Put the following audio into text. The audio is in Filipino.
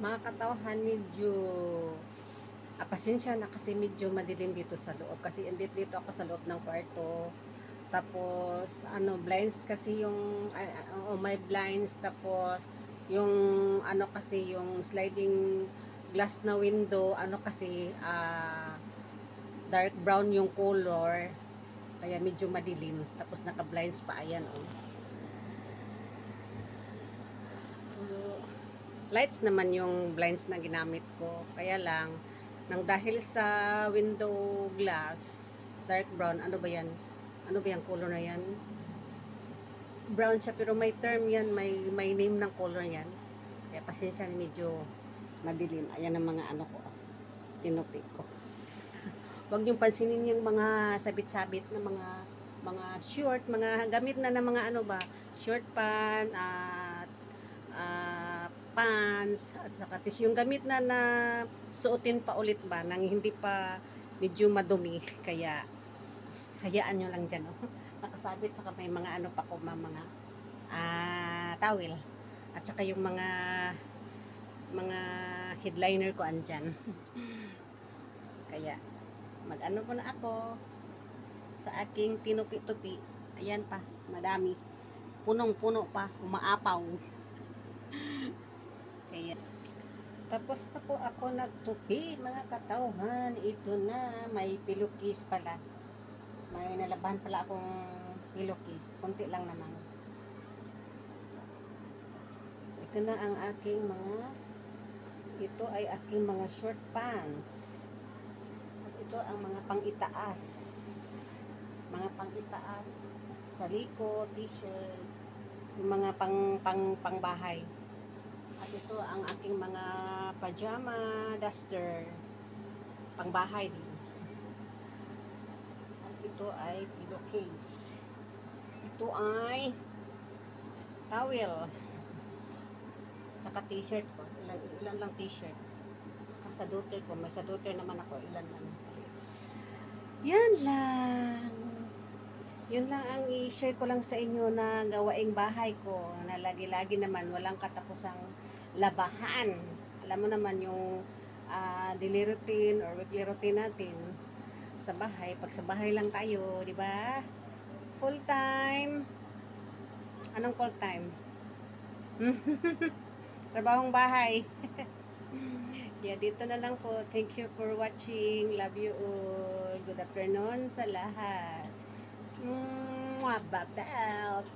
Mga katauhan, medyo pasensya na kasi medyo madilim dito sa loob kasi dito ako sa loob ng kwarto. Tapos blinds kasi yung may blinds, tapos yung kasi yung sliding glass na window kasi dark brown yung color, kaya medyo madilim, tapos naka blinds pa, ayan oh. Lights naman yung blinds na ginamit ko. Kaya lang, nang dahil sa window glass, dark brown, ano ba yan? Ano ba yung color na yan? Brown siya, pero may term yan, may name ng color yan. Kaya pasensya, medyo madilim. Ayan ang mga ano ko, tinupik ko. Huwag niyong pansinin yung mga sabit-sabit na mga short, mga gamit na ng mga ano ba, short pan, at pants, at saka yung gamit na suotin pa ulit ba nang hindi pa medyo madumi, kaya hayaan nyo lang dyan, oh. Nakasabit, saka may mga ano pa ko, mga towel, at saka yung mga headliner ko andyan. Kaya mag-ano po na ako sa aking tinupi-tupi. Ayan pa, madami, punong-puno pa, umaapaw. Kaya tapos na po ako nagtupi, mga katauhan. Ito na, may pilukis pala. May nalaban pala akong pilukis. Kunti lang naman. Ito na ang aking ito ay aking mga short pants. At ito ang mga pang-itaas. Mga pang-itaas sa liko, t-shirt, yung mga pangbahay. At ito ang aking mga pajama duster, pangbahay din. At ito ay pillowcase. Ito ay towel. Saka t-shirt ko. Ilan lang t-shirt. Saka sa daughter ko. May sa daughter naman ako. Ilan lang. Yan lang. Yun lang ang i-share ko lang sa inyo na gawaing bahay ko. Na lagi-lagi naman walang katapusang labahan. Alam mo naman yung daily routine or weekly routine natin sa bahay. Pag sa bahay lang tayo, di ba? Full time. Anong full time? Trabahong bahay. Yeah, dito na lang po. Thank you for watching. Love you all. Good afternoon sa lahat. Mwah, babel.